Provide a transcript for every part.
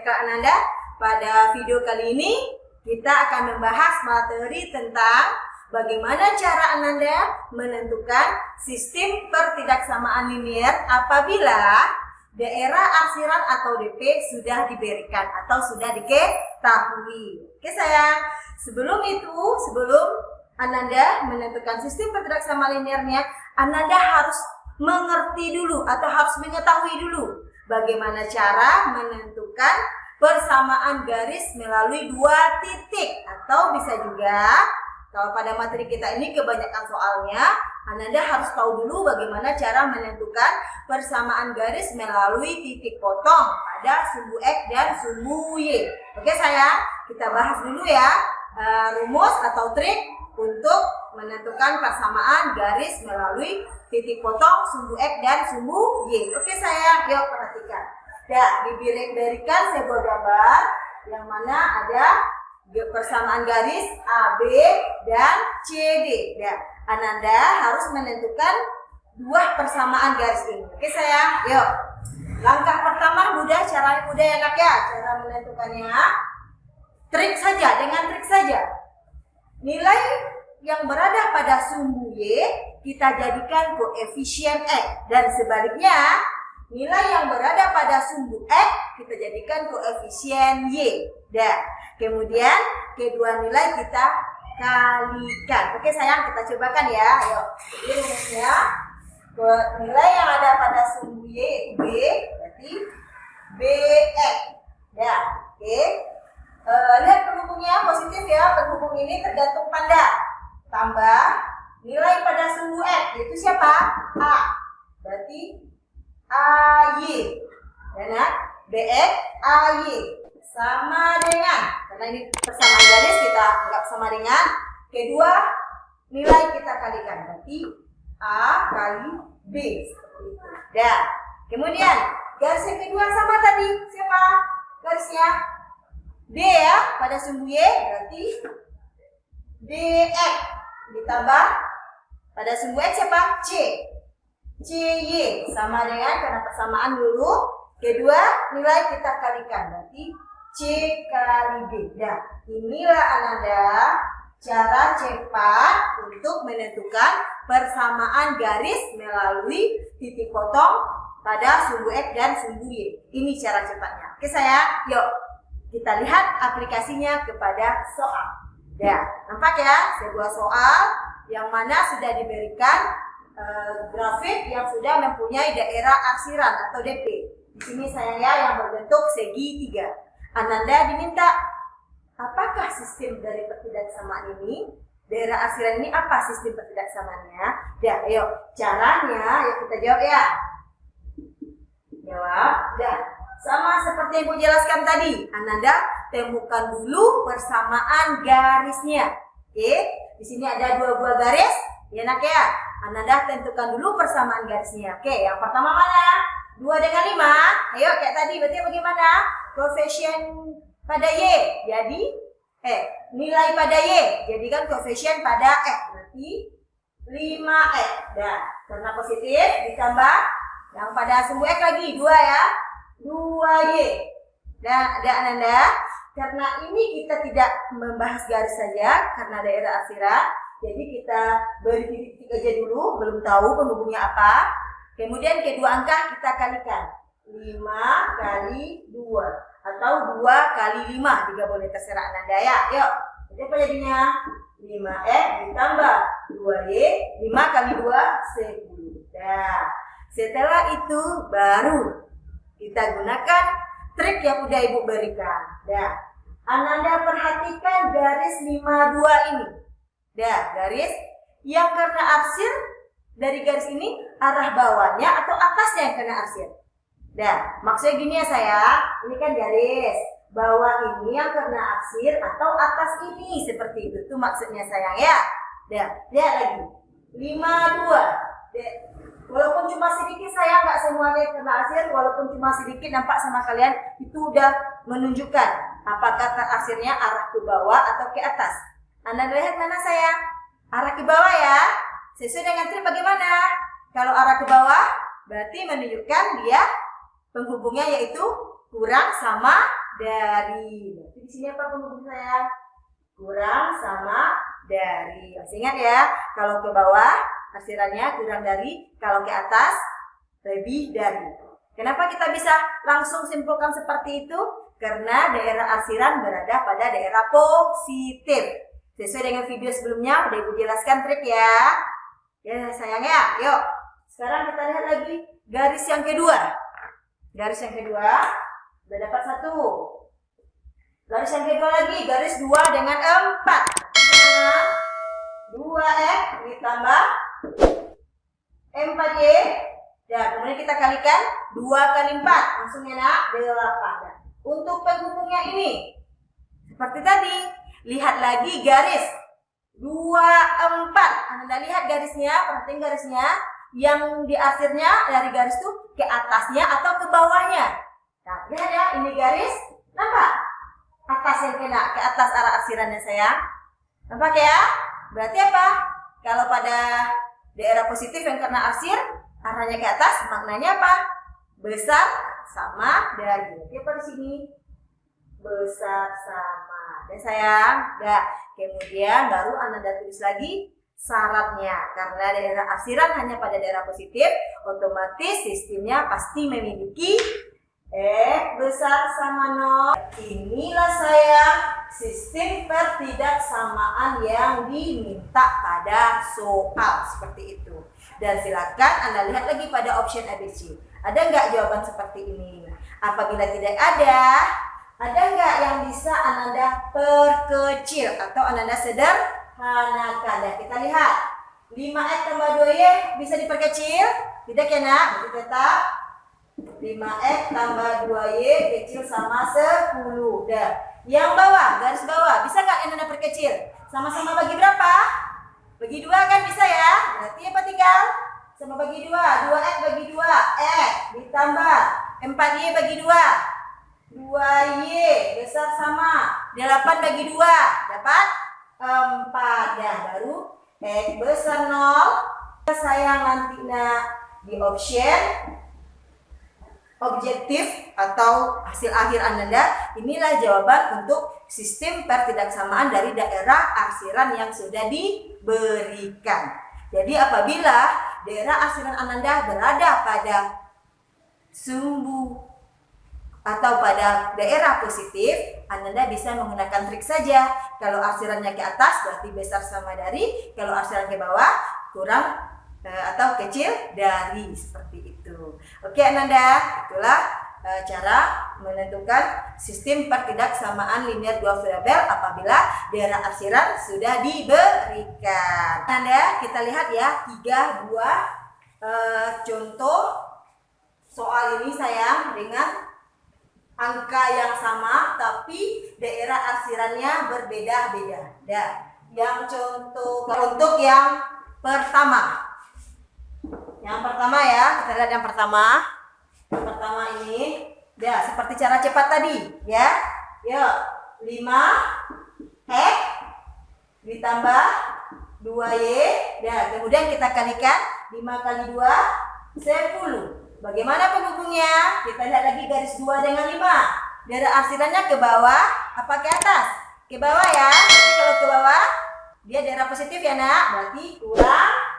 Teknikal Ananda. Pada video kali ini kita akan membahas materi tentang bagaimana cara Ananda menentukan sistem pertidaksamaan linier apabila daerah arsiran atau DP sudah diberikan atau sudah diketahui. Oke sayang, sebelum Ananda menentukan sistem pertidaksamaan liniernya, Ananda harus mengerti dulu atau harus mengetahui dulu bagaimana cara menentukan persamaan garis melalui dua titik, atau bisa juga kalau pada materi kita ini kebanyakan soalnya Ananda harus tahu dulu bagaimana cara menentukan persamaan garis melalui titik potong pada sumbu X dan sumbu Y. Oke sayang, kita bahas dulu ya rumus atau trik untuk menentukan persamaan garis melalui titik potong sumbu X dan sumbu Y. Oke sayang, yuk perhatikan. Ya, diberikan sebuah gambar yang mana ada persamaan garis AB dan CD. Ya, Ananda harus menentukan dua persamaan garis ini. Oke sayang, yuk. Langkah pertama mudah, caranya mudah ya nak ya. Cara menentukannya trik saja, dengan trik saja. Nilai yang berada pada sumbu Y kita jadikan koefisien X, dan sebaliknya nilai yang berada pada sumbu X kita jadikan koefisien Y. Dan kemudian kedua nilai kita kalikan. Oke sayang, kita cobakan ya. Ayo. Jadi rumusnya nilai yang ada pada sumbu Y B berarti BX. Ya, oke. Lihat penghubungnya positif ya. Penghubung ini tergantung tanda. Tambah nilai pada sumbu X, yaitu siapa? A. Berarti AY. Dan BX AY sama dengan, karena ini persamaan garis kita anggap sama dengan kedua nilai kita kalikan, berarti A kali B seperti itu. Dan kemudian garis yang kedua sama tadi, siapa garisnya? D ya, pada sumbu Y berarti DX ditambah pada sumbu X siapa? C. CY sama dengan, karena persamaan dulu, kedua nilai kita kalikan berarti C kali D. Nah, inilah Ananda cara cepat untuk menentukan persamaan garis melalui titik potong pada sumbu X dan sumbu Y. Ini cara cepatnya. Oke sayang, yuk kita lihat aplikasinya kepada soal. Ya, nampak ya sebuah soal yang mana sudah diberikan grafik yang sudah mempunyai daerah arsiran atau DP. Di sini sayangnya yang berbentuk segitiga. Ananda diminta apakah sistem dari pertidaksamaan ini? Daerah arsiran ini apa sistem pertidaksamaannya? Ya, ayo caranya yuk kita jawab ya. Jawab. Ya, sama seperti yang gue jelaskan tadi. Ananda temukan dulu persamaan garisnya. Oke, di sini ada dua buah garis. Ya nak ya. Ananda tentukan dulu persamaan garisnya. Oke, yang pertama mana? 2 dengan 5. Ayo kayak tadi, berarti bagaimana? Koefisien pada Y. Jadi nilai pada Y jadikan koefisien pada X. Berarti 5X. Dan karena positif ditambah yang pada sumbu X lagi 2 ya. 2Y. Dan ada Ananda, karena ini kita tidak membahas garis saja karena daerah arsiran, jadi kita beri titik-titik aja dulu, belum tahu penghubungnya apa. Kemudian kedua angka kita kalikan 5 kali 2 atau 2 kali 5 juga boleh, terserah Ananda ya. Yuk, jadi apa jadinya? 5X ditambah 2Y, 5 kali 2 10. Nah, setelah itu baru kita gunakan trik yang udah Ibu berikan. Nah, Ananda perhatikan garis 52 ini. Nah, garis yang kena arsir dari garis ini arah bawahnya atau atasnya yang kena arsir. Nah, maksudnya gini ya sayang, ini kan garis bawah ini yang kena arsir atau atas ini, seperti itu tuh maksudnya sayang ya. Nah, lihat lagi 52. Walaupun cuma sedikit sayang, nggak semuanya kena arsir, walaupun cuma sedikit nampak sama kalian, itu udah menunjukkan apakah arsirnya arah ke bawah atau ke atas. Anda lihat mana sayang? Arah ke bawah ya. Sesuai dengan trik bagaimana? Kalau arah ke bawah berarti menunjukkan dia penghubungnya yaitu kurang sama dari. Berarti di sini apa penghubung saya? Kurang sama dari. Masih ingat ya, kalau ke bawah arsirannya kurang dari, kalau ke atas lebih dari. Kenapa kita bisa langsung simpulkan seperti itu? Karena daerah arsiran berada pada daerah positif. Sesuai dengan video sebelumnya, udah Ibu jelaskan trik ya. Ya sayang ya, yuk. Sekarang kita lihat lagi garis yang kedua. Garis yang kedua, udah dapat 1. Garis yang kedua lagi, garis 2 dengan 4. Gimana? 2X ditambah 4Y. Dan kemudian kita kalikan 2 kali 4. Langsung ya nak, 8. Untuk penghubungnya ini, seperti tadi, lihat lagi garis 2, 4. Anda lihat garisnya, perhatiin garisnya. Yang diarsirnya dari garis itu ke atasnya atau ke bawahnya. Nah, lihat ya, ini garis, nampak? Atas yang kena, ke atas arah arsirannya sayang. Nampak ya? Berarti apa? Kalau pada daerah positif yang kena arsir, arahnya ke atas, maknanya apa? Besar sama dari. Oke, di sini besar sama. Dan sayang, nah, kemudian baru Anda tulis lagi syaratnya. Karena daerah arsiran hanya pada daerah positif, otomatis sistemnya pasti memiliki besar sama 0. Inilah sayang sistem pertidaksamaan yang diminta pada soal seperti itu. Dan silakan Anda lihat lagi pada option ABC. Ada nggak jawaban seperti ini? Apabila tidak ada nggak yang bisa Anda perkecil atau Anda sederhanakan? Dan kita lihat 5X tambah 2Y bisa diperkecil? Tidak ya nak? Berarti tetap 5X tambah 2Y kecil sama 10. Dan yang bawah, garis bawah, bisa nggak Anda perkecil? Sama-sama bagi berapa? Bagi 2 kan bisa ya? Berarti apa tinggal? Sama bagi 2, 2X bagi 2, X ditambah 4Y bagi 2, 2Y besar sama 8 bagi 2, dapat 4. Dan baru X besar 0. Sayang nanti di option objektif atau hasil akhir Anda, inilah jawaban untuk sistem pertidaksamaan dari daerah arsiran yang sudah diberikan. Jadi apabila daerah arsiran Ananda berada pada sumbu atau pada daerah positif, Ananda bisa menggunakan trik saja. Kalau arsirannya ke atas berarti besar sama dari, kalau arsiran ke bawah kurang atau kecil dari, seperti itu. Oke Ananda, itulah cara menentukan sistem pertidaksamaan linear dua variabel apabila daerah arsiran sudah diberikan. Ananda, kita lihat ya 3 buah contoh soal ini sayang dengan angka yang sama tapi daerah arsirannya berbeda-beda. Dan yang contoh untuk yang pertama. Yang pertama ya, kita lihat yang pertama. Yang pertama ini, ya seperti cara cepat tadi, ya. Yuk, 5X ditambah 2Y, dan kemudian kita kalikan 5 kali 2, 10. Bagaimana penghubungnya? Kita lihat lagi garis 2 dengan 5. Daerah arsirannya ke bawah, apa ke atas? Ke bawah ya. Jadi kalau ke bawah, dia daerah positif ya nak, berarti kurang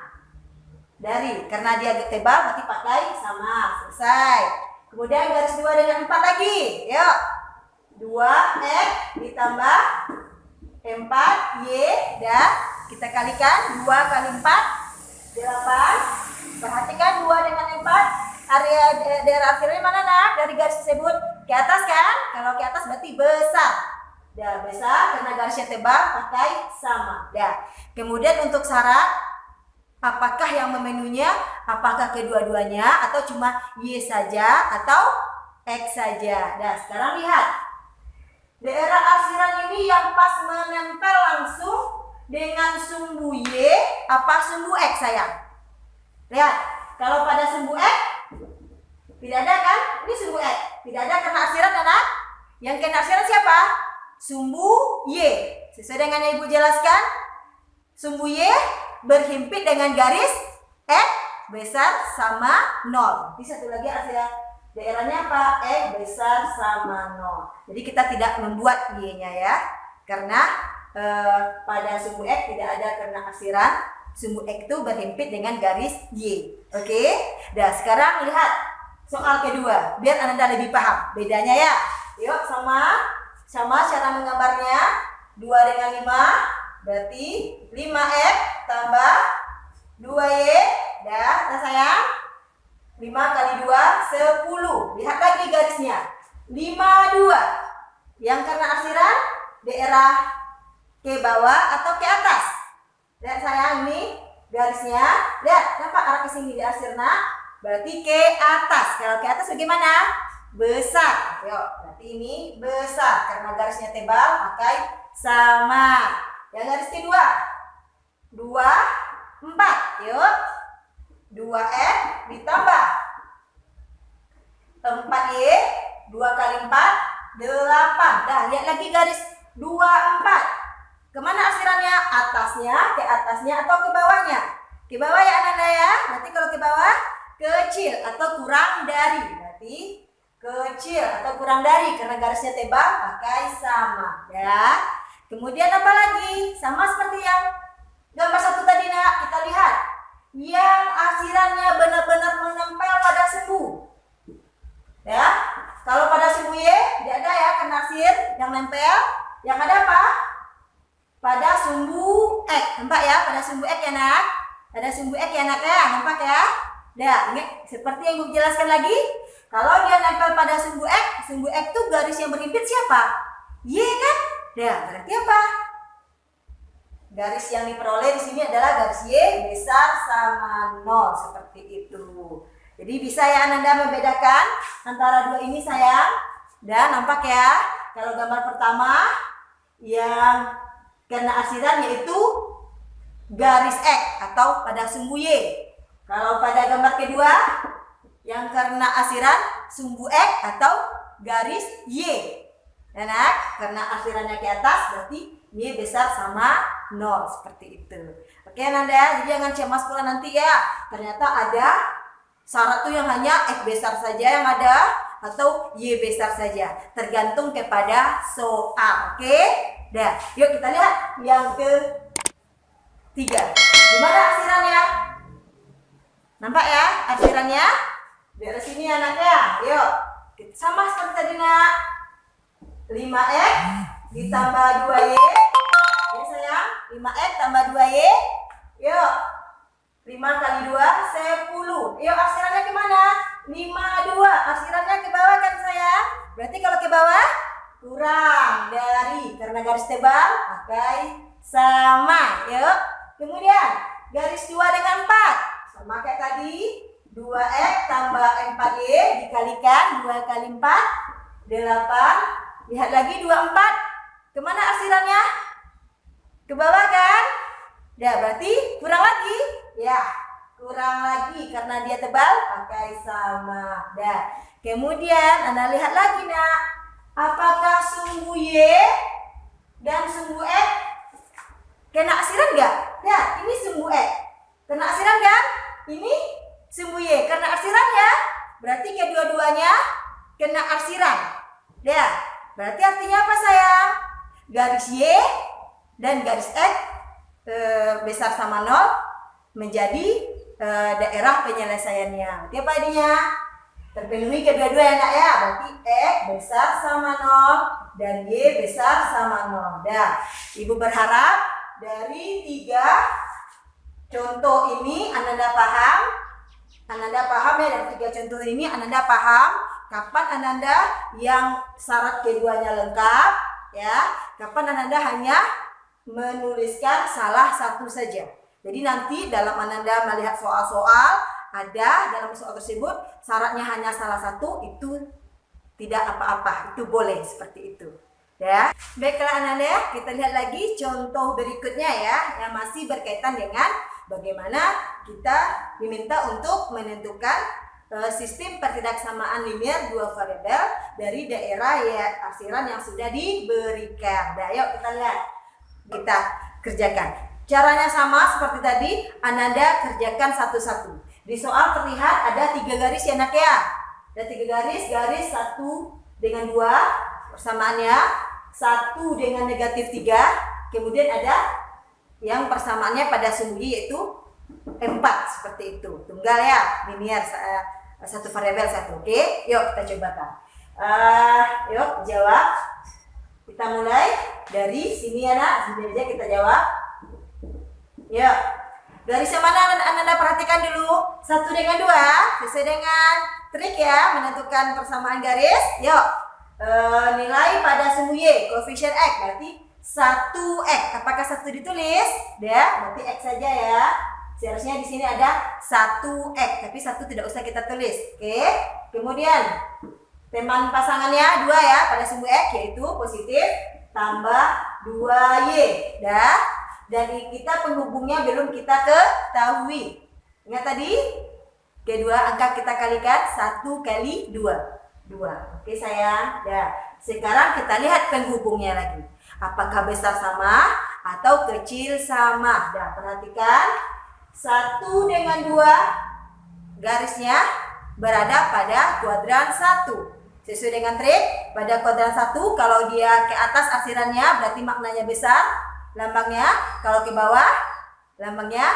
dari, karena dia agak tebal berarti pakai sama, selesai. Kemudian garis 2 dengan 4 lagi. Yuk. 2X ditambah 4Y, dan kita kalikan 2 kali 4, 8. Perhatikan 2 dengan 4, area daerah arsirannya mana nak? Dari garis tersebut ke atas kan? Kalau ke atas berarti besar. Dan besar karena garisnya tebal pakai sama. Dan kemudian untuk syarat, apakah yang memenuhinya? Apakah kedua-duanya atau cuma Y saja atau X saja? Nah, sekarang lihat. Daerah arsiran ini yang pas menempel langsung dengan sumbu Y apa sumbu X sayang? Lihat, kalau pada sumbu X tidak ada kan? Ini sumbu X. Tidak ada karena arsiran anak. Yang kena arsiran siapa? Sumbu Y. Sesuai dengan yang Ibu jelaskan, sumbu Y berhimpit dengan garis X besar sama 0. Di satu lagi arsiran daerahnya apa? X besar sama 0. Jadi kita tidak membuat Y-nya ya. Karena pada sumbu X tidak ada karena aksiran. Sumbu X itu berhimpit dengan garis Y. Oke? Nah, sekarang lihat soal kedua. Biar Anda lebih paham bedanya ya. Yuk, sama cara menggambarnya. 2 dengan 5 berarti 5X tambah 2Y. Dah sayang. 5 kali 2, 10. Lihat lagi garisnya. 52. Yang karena arsiran, daerah ke bawah atau ke atas? Lihat sayang, ini garisnya. Lihat, nampak arah ke sini di arsirna. Berarti ke atas. Kalau ke atas bagaimana? Besar. Yuk, berarti ini besar. Karena garisnya tebal, maka sama. Yang garis kedua. 2, 4. Yuk. 2X ditambah 4Y, 2 kali 4, 8. Dah, lihat lagi garis 2, 4. Kemana arsirannya? Atasnya, ke atasnya, atau ke bawahnya? Ke bawah ya Ananda ya. Nanti kalau ke bawah, kecil atau kurang dari. Berarti kecil atau kurang dari. Karena garisnya tebal, pakai sama. Ya. Kemudian apa lagi? Sama seperti yang gambar satu tadi nak. Kita lihat. Yang arsirannya benar-benar menempel pada sumbu. Ya, kalau pada sumbu Y tidak ada ya kena arsir yang nempel. Yang ada apa? Pada sumbu X. Nampak ya? Pada sumbu X ya nak. Ada sumbu X ya nak ya. Nampak ya? Nah, ini seperti yang Ibu jelaskan lagi. Kalau dia nempel pada sumbu X itu garis yang berhimpit siapa? Y kan? Nah, berarti apa? Garis yang diperoleh di sini adalah garis Y besar sama 0 seperti itu. Jadi bisa ya Ananda membedakan antara dua ini sayang. Dan nampak ya, kalau gambar pertama yang kena arsiran yaitu garis X atau pada sumbu Y. Kalau pada gambar kedua yang karena arsiran sumbu X atau garis Y. Dan karena arsirannya ke atas berarti Y besar sama 0 seperti itu. Oke Nanda, jadi jangan cemas pula nanti ya. Ternyata ada syarat tuh yang hanya X besar saja yang ada atau Y besar saja. Tergantung kepada soal. Oke? Dah, yuk kita lihat yang ketiga. Gimana arsirannya? Nampak ya arsirannya? Dari sini anaknya. Yuk, sama seperti tadi nak. 5X ditambah 2Y. Ini sayang, 5X tambah 2Y. Yuk, 5 kali 2, 10. Yuk, arsirannya kemana? 52. Arsirannya ke bawah kan sayang? Berarti kalau ke bawah, kurang dari. Karena garis tebal, pakai sama. Yuk, kemudian garis 2 dengan 4. Sama kayak tadi. 2X tambah 4Y dikalikan 2 kali 4, 8. Lihat lagi 24. Kemana arsirannya? Ke bawah kan? Ya berarti kurang lagi. Ya kurang lagi karena dia tebal pakai sama. Dah. Kemudian Anda lihat lagi nak. Apakah sumbu Y dan sumbu X kena arsiran enggak? Ya ini sumbu X. Kena arsiran kan? Ini sumbu Y. Kena arsiran ya? Berarti kedua-duanya kena arsiran. Ya. Berarti artinya apa sayang? Garis Y dan garis X besar sama 0 menjadi daerah penyelesaiannya. Berarti apa jadinya? Terpenuhi kedua-dua ya nak ya. Berarti X besar sama 0 dan Y besar sama 0. Dah, Ibu berharap dari 3 contoh ini Ananda paham. Ananda paham ya, dari 3 contoh ini Ananda paham kapan Ananda yang syarat keduanya lengkap ya, kapan Ananda hanya menuliskan salah satu saja. Jadi nanti dalam Ananda melihat soal-soal ada dalam soal tersebut syaratnya hanya salah satu, itu tidak apa-apa, itu boleh seperti itu ya. Baiklah Ananda, kita lihat lagi contoh berikutnya ya, yang masih berkaitan dengan bagaimana kita diminta untuk menentukan sistem pertidaksamaan linear dua variabel dari daerah ya arsiran yang sudah diberikan. Nah, yuk kita lihat, kita kerjakan. Caranya sama seperti tadi, Ananda kerjakan satu-satu. Di soal terlihat ada 3 garis ya nak ya. Ada 3 garis, garis 1 dengan 2 persamaannya, 1 dengan negatif 3, kemudian ada yang persamaannya pada sumbu yaitu 4 seperti itu. Tunggal ya, linear, satu variabel satu. Oke, yuk kita cobakan. Yuk jawab. Kita mulai dari sini ya nak, sini aja kita jawab. Yuk, garis yang mana anda perhatikan dulu? 1 dengan 2, sesuai dengan trik ya, menentukan persamaan garis. Yuk, nilai pada sumbu Y, koefisien X, berarti 1X. Apakah 1 ditulis? Ya, berarti X saja ya. Seharusnya di sini ada 1X, tapi 1 tidak usah kita tulis. Oke. Kemudian teman pasangannya 2 ya pada sumbu X, yaitu positif tambah 2Y. Dan kita penghubungnya belum kita ketahui. Ingat tadi? Kedua angka kita kalikan 1 kali 2. 2. Oke sayang. Ya. Sekarang kita lihat penghubungnya lagi. Apakah besar sama atau kecil sama? Dan perhatikan 1 dengan 2 garisnya berada pada kuadran 1. Sesuai dengan trik, pada kuadran 1 kalau dia ke atas arsirannya berarti maknanya besar lambangnya, kalau ke bawah lambangnya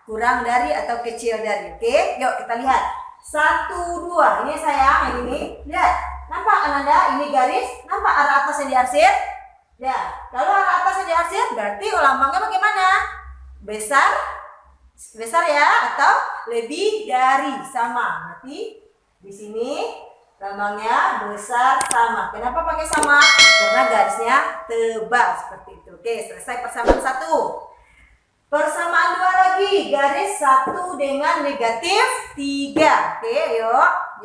kurang dari atau kecil dari. Oke, yuk kita lihat. 1, 2. Ini sayang, yang ini. Lihat, nampak Ananda ini garis, nampak arah atasnya diarsir? Ya, kalau arah atasnya diarsir berarti lambangnya bagaimana? Besar ya atau lebih dari sama. Berarti di sini lambangnya besar sama. Kenapa pakai sama? Karena garisnya tebal seperti itu. Oke, selesai persamaan 1. Persamaan 2 lagi, garis 1 dengan negatif 3. Oke,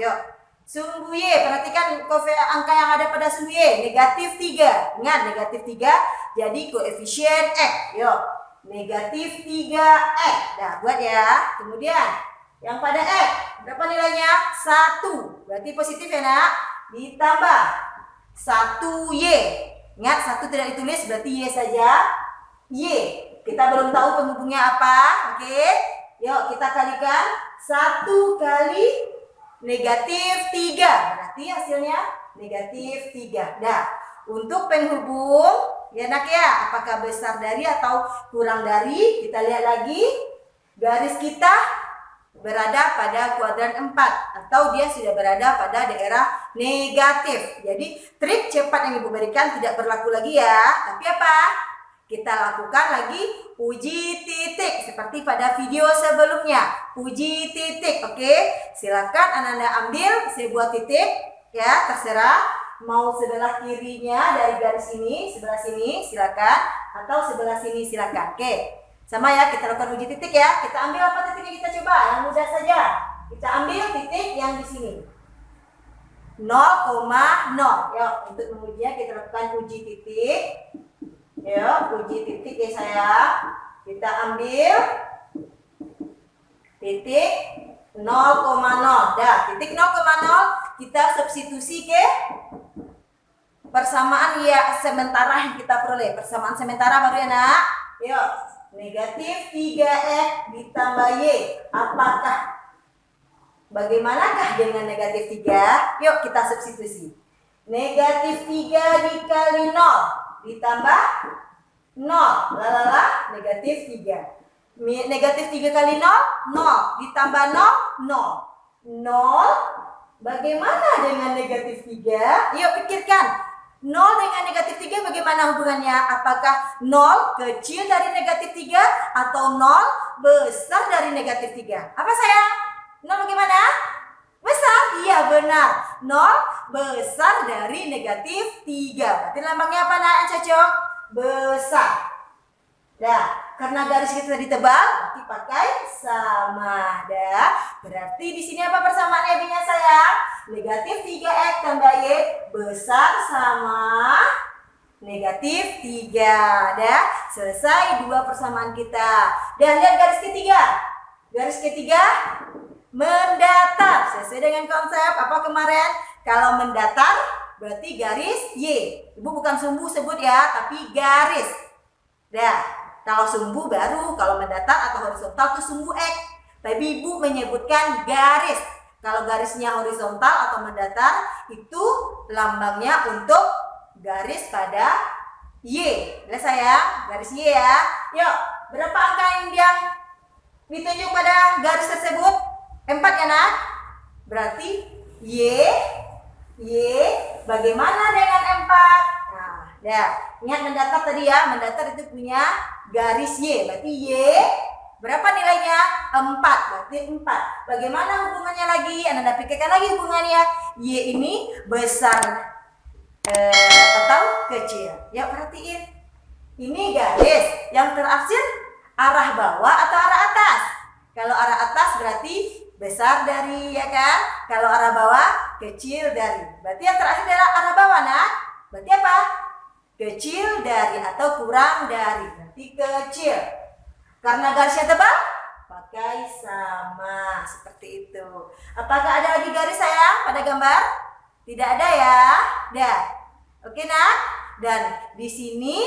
yuk. Sumbu Y, perhatikan angka yang ada pada sumbu Y, negatif 3. Ingat, negatif 3 jadi koefisien X. Yuk, negatif 3X. Nah, buat ya. Kemudian, yang pada X, berapa nilainya? 1. Berarti positif ya nak? Ditambah 1Y. Ingat, 1 tidak ditulis, berarti Y saja. Y. Kita belum tahu penghubungnya apa. Oke. Yuk, kita kalikan 1 kali negatif 3, berarti hasilnya negatif 3. Nah, untuk penghubung, ya nak ya, apakah besar dari atau kurang dari, kita lihat lagi. Garis kita berada pada kuadran 4, atau dia sudah berada pada daerah negatif. Jadi, trik cepat yang Ibu berikan tidak berlaku lagi ya. Tapi apa? Kita lakukan lagi uji titik seperti pada video sebelumnya. Uji titik, oke? Silakan Ananda ambil sebuah titik ya, terserah mau sebelah kirinya dari garis ini, sebelah sini silakan, atau sebelah sini silakan. Oke. Sama ya, kita lakukan uji titik ya. Kita ambil apa titiknya, kita coba yang mudah saja. Kita ambil titik yang di sini. 0,0. Ya, untuk mengujinya kita lakukan uji titik. Ya, uji titik ya sayang. Kita ambil titik 0,0. Dah, titik 0,0 kita substitusi ke persamaan ya sementara yang kita peroleh. Persamaan sementara baru ya nak. Yuk, negatif 3X ditambah Y. Bagaimanakah dengan negatif 3? Yuk kita substitusi. Negatif 3 dikali 0 ditambah 0, negatif 3. Negatif 3 kali 0, 0. Ditambah 0, 0. 0, bagaimana dengan negatif 3? Yuk pikirkan. 0 dengan negatif 3 bagaimana hubungannya? Apakah 0 kecil dari negatif 3 atau 0 besar dari negatif 3? Apa sayang? 0 bagaimana? Besar? Iya benar. 0 besar dari negatif 3. Berarti lambangnya apa nak yang cocok? Besar. Dah, karena garis kita tadi tebal, berarti pakai sama. Dah, berarti di sini apa persamaannya Binya sayang? Negatif 3X tambah Y besar sama negatif 3. Dah, selesai 2 persamaan kita. Dan lihat garis ketiga. Garis ketiga mendatar. Sesuai dengan konsep apa kemarin? Kalau mendatar berarti garis Y. Ibu bukan sumbu sebut ya, tapi garis. Dah, kalau sumbu baru, kalau mendatar atau horizontal itu sumbu X. Tapi Ibu menyebutkan garis. Kalau garisnya horizontal atau mendatar, itu lambangnya untuk garis pada Y. Lihat sayang, garis Y ya. Yuk, berapa angka yang ditunjuk pada garis tersebut? 4 ya nak? Berarti Y, bagaimana dengan 4? Nah, ya, ingat mendatar tadi ya, mendatar itu punya garis Y. Berarti Y, berapa nilainya? 4, berarti 4. Bagaimana hubungannya lagi? Anda pikirkan lagi hubungannya. Y ini besar atau kecil? Ya, perhatiin. Ini garis yang terakhir arah bawah atau arah atas? Kalau arah atas berarti besar dari, ya kan? Kalau arah bawah kecil dari. Berarti yang terakhir adalah arah bawah, nah. Berarti apa? Kecil dari atau kurang dari. Berarti kecil. Karena garisnya tebal, pakai sama seperti itu. Apakah ada lagi garis sayang pada gambar? Tidak ada ya. Dah. Oke, nah. Dan di sini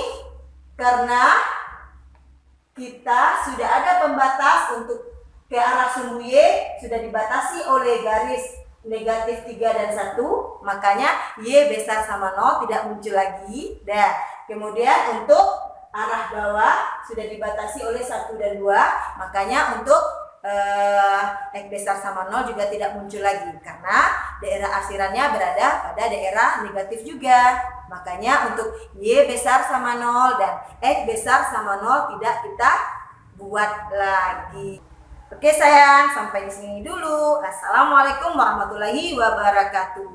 karena kita sudah ada pembatas untuk ke arah sumbu Y sudah dibatasi oleh garis negatif 3 dan 1, makanya Y besar sama 0 tidak muncul lagi. Dan kemudian untuk arah bawah sudah dibatasi oleh 1 dan 2, makanya untuk X besar sama 0 juga tidak muncul lagi karena daerah arsirannya berada pada daerah negatif juga. Makanya untuk Y besar sama 0 dan X besar sama 0 tidak kita buat lagi. Oke sayang, sampai di sini dulu. Assalamualaikum warahmatullahi wabarakatuh.